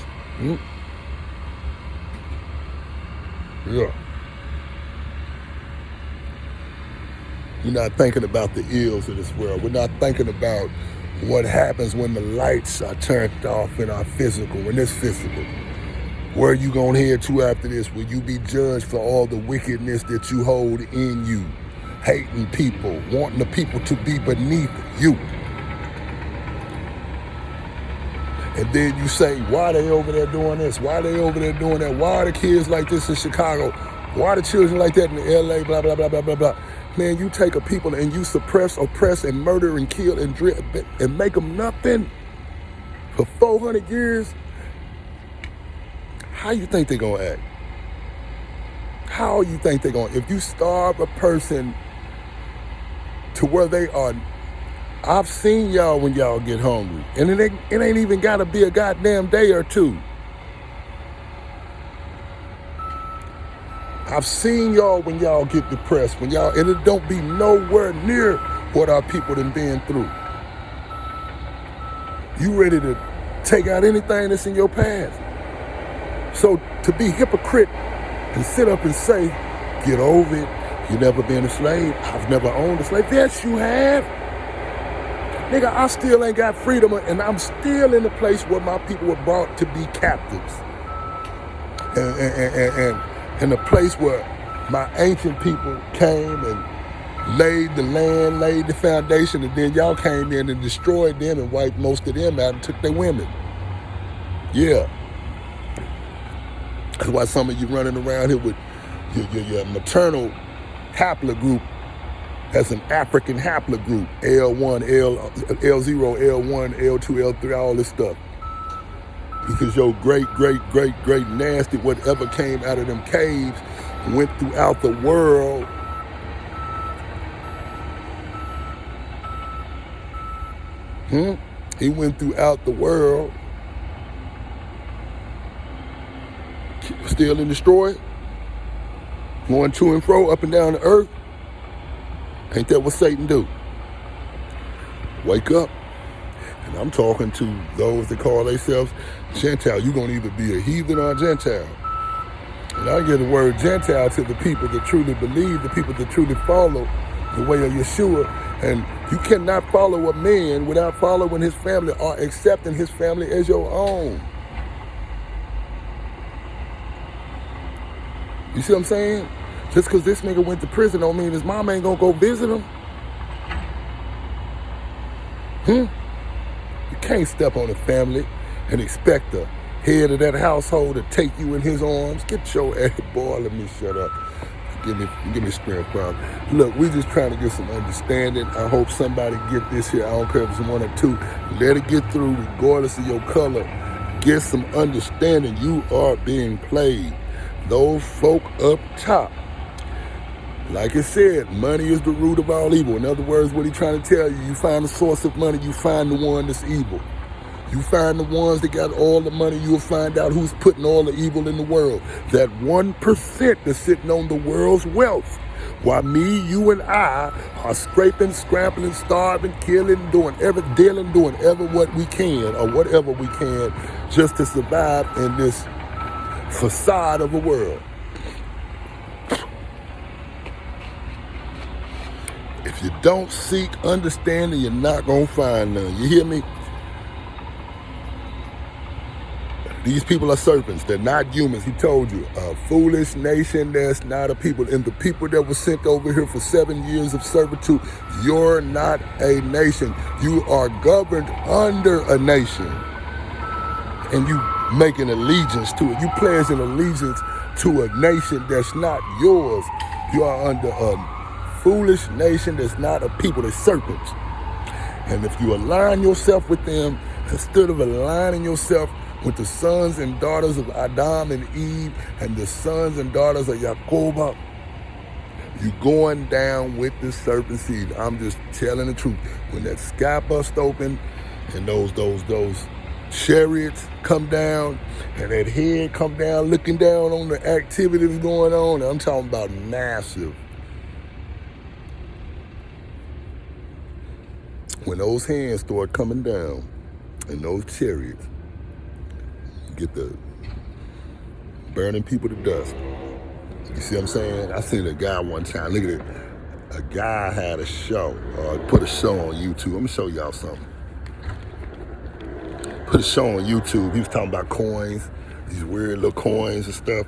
Yeah. We're not thinking about the ills of this world. We're not thinking about what happens when the lights are turned off in our physical, when it's physical. Where are you going to head to after this? Will you be judged for all the wickedness that you hold in you? Hating people, wanting the people to be beneath you. And then you say, why are they over there doing this? Why are they over there doing that? Why are the kids like this in Chicago? Why are the children like that in LA? Blah, blah, blah, blah, blah, blah. Man, you take a people and you suppress, oppress, and murder and kill and and make them nothing for 400 years. How you think they're going to act? How you think they're going to? If you starve a person to where they are, I've seen y'all when y'all get hungry. And it ain't even got to be a goddamn day or two. I've seen y'all when y'all get depressed, and it don't be nowhere near what our people done been through. You ready to take out anything that's in your past. So to be hypocrite and sit up and say, get over it, you never been a slave, I've never owned a slave. Yes, you have. Nigga, I still ain't got freedom, and I'm still in the place where my people were brought to be captives. And the place where my ancient people came and laid the land, laid the foundation, and then y'all came in and destroyed them and wiped most of them out and took their women. Yeah. That's why some of you running around here with your maternal haplogroup as an African haplogroup, L1, L0, L1, L2, L3, all this stuff. Because your great nasty whatever came out of them caves went throughout the world. He went throughout the world. Still and destroyed. Going to and fro, up and down the earth. Ain't that what Satan do? Wake up. And I'm talking to those that call themselves Gentile. You're going to either be a heathen or a Gentile. And I give the word Gentile to the people that truly believe, the people that truly follow the way of Yeshua. And you cannot follow a man without following his family or accepting his family as your own. You see what I'm saying? Just because this nigga went to prison don't mean his mom ain't going to go visit him. You can't step on a family and expect the head of that household to take you in his arms. Get your ass, boy, let me shut up. Give me strength, bro. Look, we just trying to get some understanding. I hope somebody get this here. I don't care if it's one or two. Let it get through regardless of your color. Get some understanding. You are being played. Those folk up top. Like I said, money is the root of all evil. In other words, what he's trying to tell you, you find the source of money, you find the one that's evil. You find the ones that got all the money, you'll find out who's putting all the evil in the world. That 1% that's sitting on the world's wealth. While me, you, and I are scraping, scrapping, starving, killing, doing ever what we can or whatever we can just to survive in this facade of a world. If you don't seek understanding, you're not going to find none. You hear me? These people are serpents. They're not humans. He told you, a foolish nation that's not a people. And the people that were sent over here for 7 years of servitude, you're not a nation. You are governed under a nation. And you make an allegiance to it. You pledge an allegiance to a nation that's not yours. You are under a foolish nation that's not a people, they're serpents. And if you align yourself with them, instead of aligning yourself with the sons and daughters of Adam and Eve and the sons and daughters of Jacob, you're going down with the serpent seed. I'm just telling the truth. When that sky bust open and those chariots come down and that head come down looking down on the activities going on, I'm talking about massive. When those hands start coming down and those chariots get the burning people to dust. You see what I'm saying? I seen a guy one time, look at it. A guy had a show, put a show on YouTube. I'm gonna show y'all something. Put a show on YouTube. He was talking about coins, these weird little coins and stuff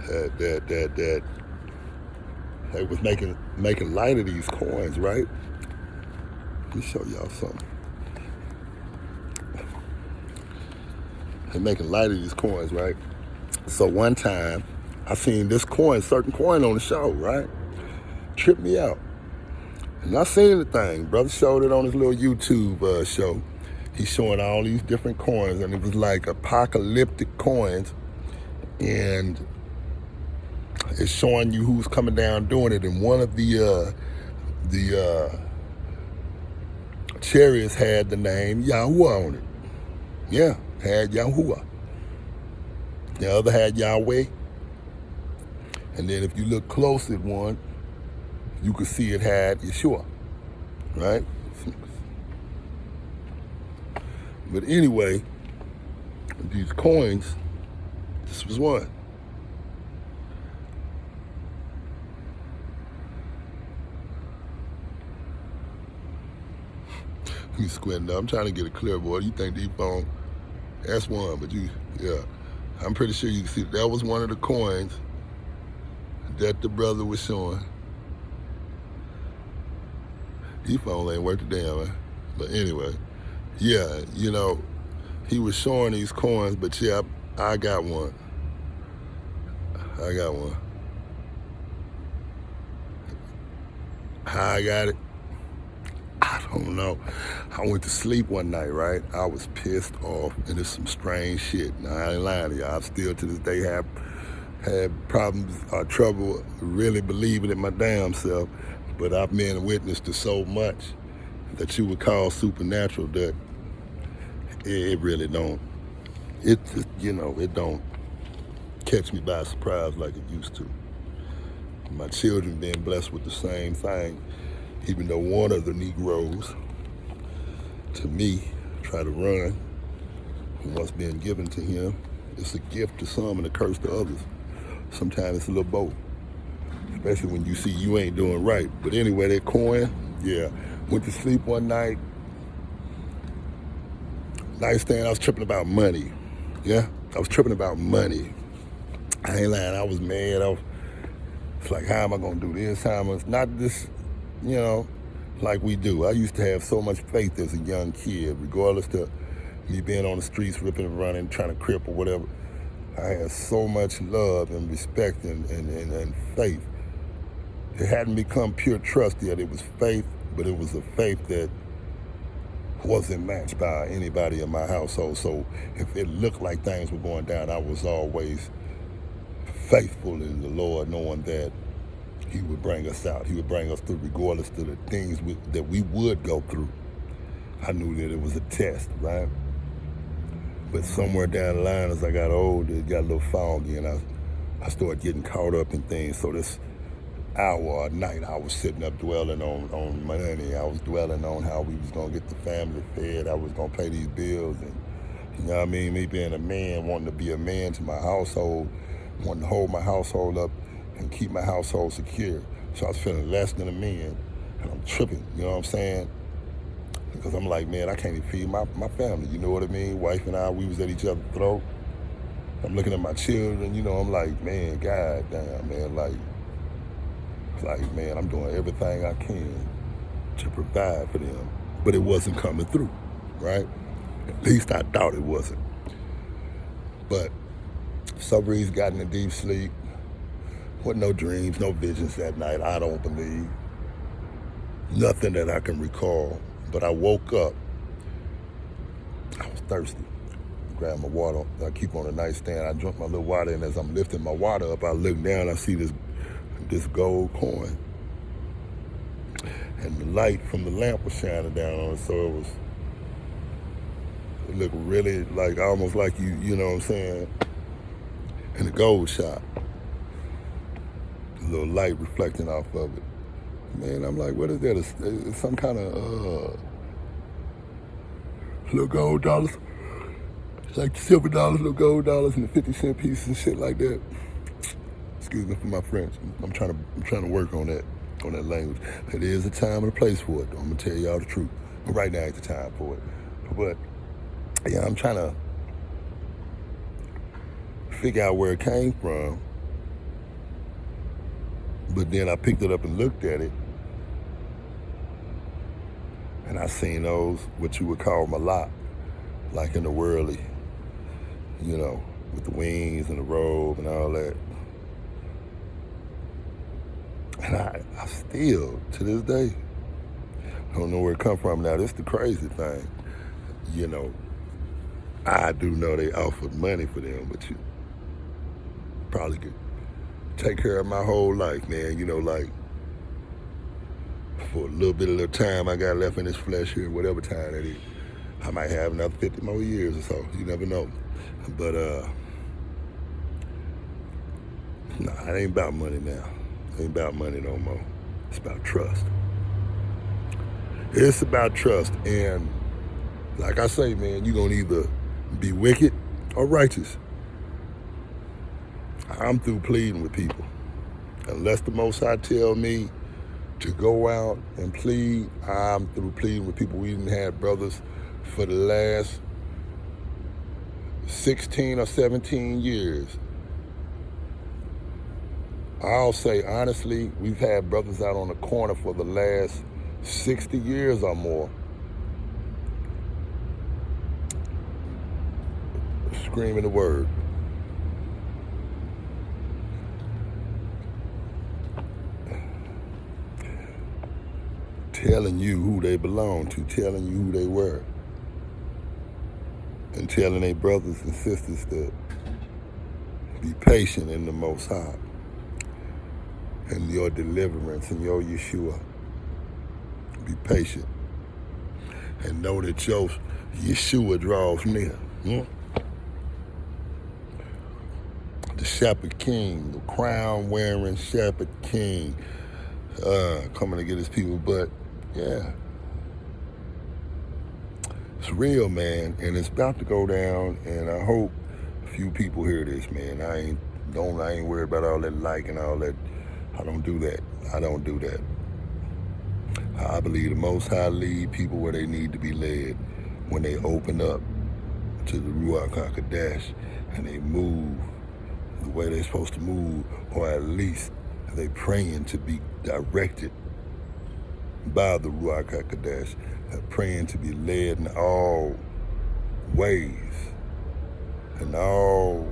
that they was making light of these coins, right? Let me show y'all something. They're making light of these coins, right? So one time, I seen this coin, certain coin on the show, right? Tripped me out. And I seen the thing. Brother showed it on his little YouTube show. He's showing all these different coins, and it was like apocalyptic coins, and it's showing you who's coming down doing it. And one of the Chariots had the name Yahuwah on it. Yeah, had Yahuwah. The other had Yahweh. And then if you look close at one, you could see it had Yeshua, right? But anyway, these coins, this was one. You squinting up. I'm trying to get it clear, boy. You think these phone, that's one, but yeah. I'm pretty sure you can see that was one of the coins that the brother was showing. These phone ain't worth a damn, man. But anyway, yeah, he was showing these coins, but yeah, I got one. I got one. How I got it? I don't know. I went to sleep one night, right? I was pissed off, and it's some strange shit. Now, I ain't lying to you. I still to this day have problems or trouble really believing in my damn self, but I've been a witness to so much that you would call supernatural that it really don't. It just, it don't catch me by surprise like it used to. My children being blessed with the same thing, even though one of the Negroes, to me, try to run what's been given to him. It's a gift to some and a curse to others. Sometimes it's a little both, especially when you see you ain't doing right. But anyway, that coin, yeah. Went to sleep one night. Nightstand, I was tripping about money. Yeah, I was tripping about money. I ain't lying, I was mad. It's like, how am I gonna do this? How am I, not this, like we do. I used to have so much faith as a young kid, regardless to me being on the streets, ripping and running, trying to crip or whatever. I had so much love and respect and faith. It hadn't become pure trust yet. It was faith, but it was a faith that wasn't matched by anybody in my household. So if it looked like things were going down, I was always faithful in the Lord, knowing that he would bring us out. He would bring us through regardless to the things that we would go through. I knew that it was a test, right? But somewhere down the line, as I got older, it got a little foggy, and I started getting caught up in things. So this hour or night, I was sitting up dwelling on money. I was dwelling on how we was going to get the family fed. I was going to pay these bills. And, you know what I mean? Me being a man, wanting to be a man to my household, wanting to hold my household up and keep my household secure. So I was feeling less than a man, and I'm tripping, you know what I'm saying? Because I'm like, man, I can't even feed my family, you know what I mean? Wife and I, we was at each other's throat. I'm looking at my children, I'm like, man, god damn, man, like, man, I'm doing everything I can to provide for them. But it wasn't coming through, right? At least I thought it wasn't. But for some reason, got in a deep sleep, with no dreams, no visions that night, I don't believe. Nothing that I can recall. But I woke up, I was thirsty. Grabbed my water, I keep on the nightstand, I drank my little water, and as I'm lifting my water up, I look down, I see this gold coin. And the light from the lamp was shining down on it, so it looked really like, almost like you know what I'm saying, in a gold shop. A little light reflecting off of it. Man, I'm like, what is that? It's some kind of little gold dollars, like silver dollars, little gold dollars, and the 50-cent pieces and shit like that. Excuse me for my French. I'm trying to work on that language. It is a time and a place for it. I'm gonna tell y'all the truth. But right now ain't the time for it. But yeah, I'm trying to figure out where it came from. But then I picked it up and looked at it, and I seen those, what you would call malak, like in the worldly, with the wings and the robe and all that. And I still, to this day, I don't know where it come from. Now, this is the crazy thing. You know, I do know they offered money for them, but you probably could take care of my whole life, man. You know, like for a little time I got left in this flesh here, whatever time that is. I might have another 50 more years or so. You never know. But nah, it ain't about money now. It ain't about money no more. It's about trust. It's about trust. And like I say, man, you're gonna either be wicked or righteous. I'm through pleading with people. Unless the Most High tell me to go out and plead, I'm through pleading with people. We didn't have brothers for the last 16 or 17 years. I'll say honestly, we've had brothers out on the corner for the last 60 years or more, screaming the word. Telling you who they belong to, telling you who they were, and telling their brothers and sisters to be patient in the Most High and your deliverance and your Yeshua. Be patient and know that your Yeshua draws near. The Shepherd King, the crown-wearing Shepherd King, coming to get his people. But yeah, it's real, man, and it's about to go down. And I hope a few people hear this, man. I ain't worried about all that like and all that. I don't do that. I believe the Most High lead people where they need to be led when they open up to the Ruach HaKodesh and they move the way they're supposed to move, or at least they praying to be directed by the Ruach HaKodesh, praying to be led in all ways and all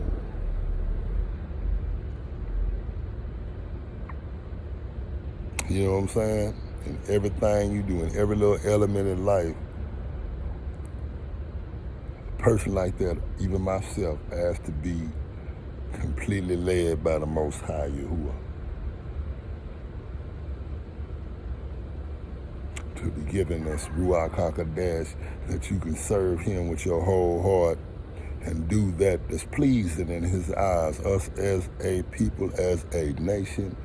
you know what I'm saying? In everything you do, in every little element in life, a person like that, even myself, has to be completely led by the Most High Yahuwah. To be given this Ruach HaKodesh, that you can serve him with your whole heart and do that that's pleasing in his eyes, us as a people, as a nation.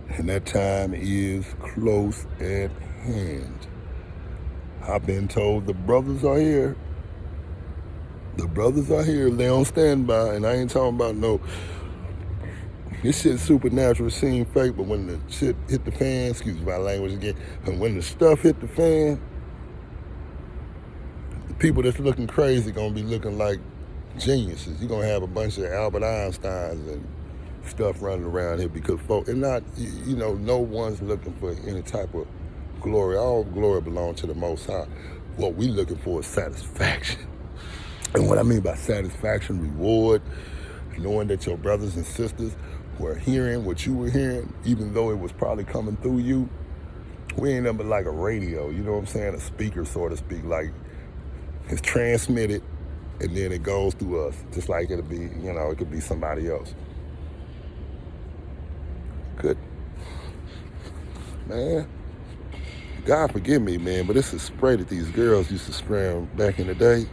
And that time is close at hand. I've been told the brothers are here. The brothers are here. They on standby, and I ain't talking about no. This shit supernatural, seem fake, but when the shit hit the fan, excuse my language again, and when the stuff hit the fan, the people that's looking crazy gonna be looking like geniuses. You're gonna have a bunch of Albert Einsteins and stuff running around here because folk, and not, you know, no one's looking for any type of glory. All glory belongs to the Most High. What we looking for is satisfaction. And what I mean by satisfaction, reward, knowing that your brothers and sisters were hearing what you were hearing, even though it was probably coming through you. We ain't nothing like a radio, you know what I'm saying? A speaker, so to speak, like it's transmitted and then it goes through us, just like it'll be, you know, it could be somebody else. Good. Man, God forgive me, man, but it's a spray that these girls used to spray back in the day.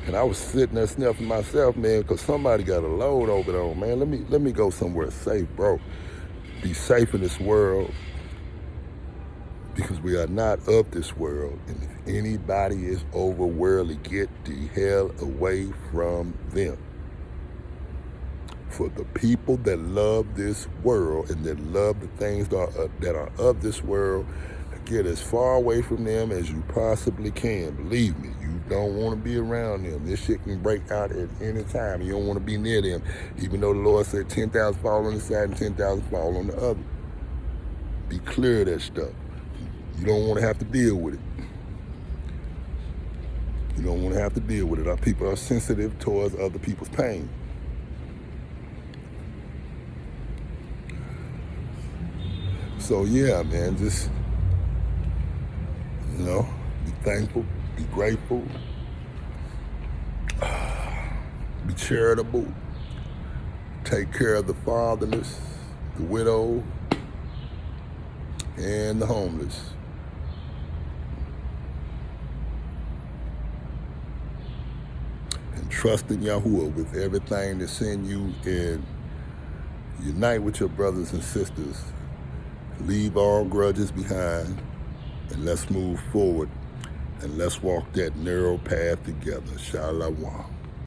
And I was sitting there sniffing myself, man, because somebody got a load over there, man. Let me go somewhere safe, bro. Be safe in this world because we are not of this world. And if anybody is overworldly, get the hell away from them. For the people that love this world and that love the things that are of this world, get as far away from them as you possibly can. Believe me, you don't want to be around them. This shit can break out at any time. You don't want to be near them, even though the Lord said 10,000 fall on the side and 10,000 fall on the other. Be clear of that stuff. You don't want to have to deal with it. You don't want to have to deal with it. Our people are sensitive towards other people's pain. So yeah, man, just, be thankful, be grateful, be charitable, take care of the fatherless, the widow, and the homeless. And trust in Yahuwah with everything that's in you, and unite with your brothers and sisters. Leave all grudges behind, and let's move forward, and let's walk that narrow path together. Shalom.